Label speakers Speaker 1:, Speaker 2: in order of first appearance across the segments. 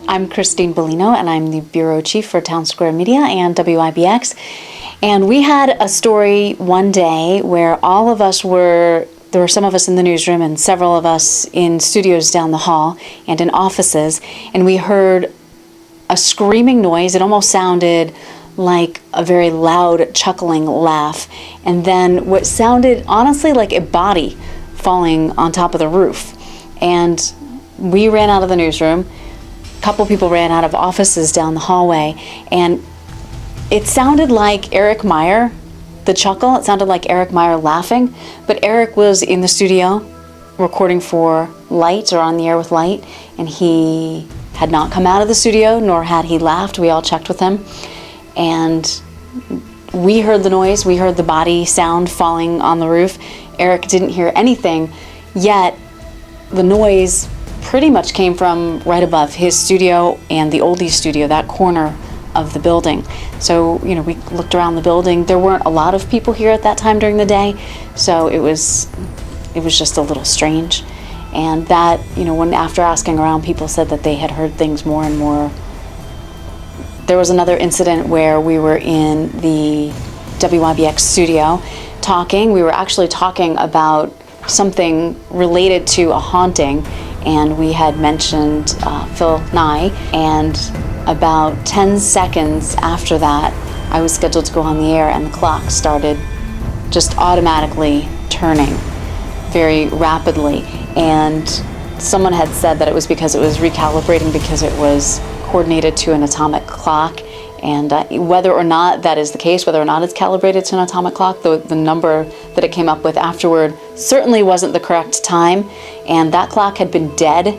Speaker 1: I'm Kristine Bellino, and I'm the Bureau Chief for Town Square Media and WIBX. And we had a story one day where there were some of us in the newsroom and several of us in studios down the hall and in offices, and we heard a screaming noise. It almost sounded like a very loud chuckling laugh, and then what sounded honestly like a body falling on top of the roof. And we ran out of the newsroom. A couple people ran out of offices down the hallway, and it sounded like Eric Meyer, the chuckle. It sounded like Eric Meyer laughing, but Eric was in the studio recording for Light, or on the air with Light, and he had not come out of the studio, nor had he laughed. We all checked with him, and we heard the noise. We heard the body sound falling on the roof. Eric didn't hear anything, yet the noise pretty much came from right above his studio and the oldies studio, that corner of the building. So, we looked around the building. There weren't a lot of people here at that time during the day, so it was just a little strange. And that, when after asking around, people said that they had heard things more and more. There was another incident where we were in the WIBX studio talking. We were actually talking about something related to a haunting, and we had mentioned Phil Nye, and about 10 seconds after that, I was scheduled to go on the air, and the clock started just automatically turning very rapidly. And someone had said that it was because it was recalibrating, because it was coordinated to an atomic clock. And whether or not that is the case, whether or not it's calibrated to an atomic clock, the number that it came up with afterward certainly wasn't the correct time. And that clock had been dead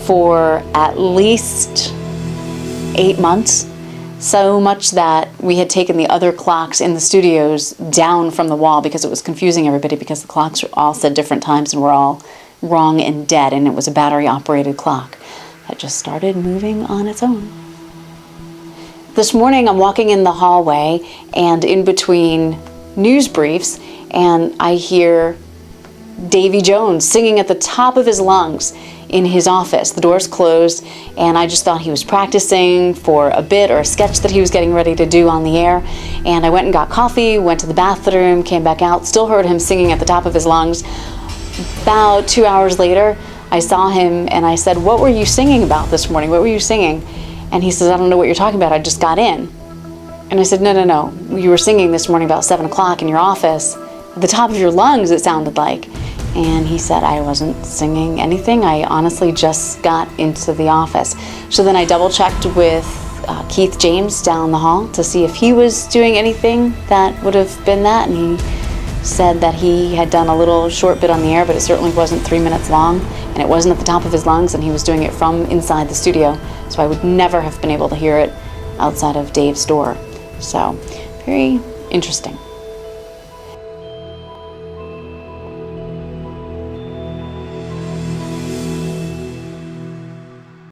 Speaker 1: for at least 8 months, so much that we had taken the other clocks in the studios down from the wall because it was confusing everybody, because the clocks all said different times and were all wrong and dead, and it was a battery-operated clock that just started moving on its own. This morning I'm walking in the hallway and in between news briefs, and I hear Davy Jones singing at the top of his lungs in his office. The door's closed, and I just thought he was practicing for a bit or a sketch that he was getting ready to do on the air. And I went and got coffee, went to the bathroom, came back out, still heard him singing at the top of his lungs. About 2 hours later, I saw him and I said, "What were you singing about this morning? What were you singing?" And he says, "I don't know what you're talking about. I just got in." And I said, No. You were singing this morning about 7 o'clock in your office. At the top of your lungs, it sounded like. And he said, "I wasn't singing anything. I honestly just got into the office." So then I double checked with Keith James down the hall to see if he was doing anything that would have been that. And he said that he had done a little short bit on the air, but it certainly wasn't 3 minutes long, and it wasn't at the top of his lungs, and he was doing it from inside the studio. So I would never have been able to hear it outside of Dave's door. So very interesting.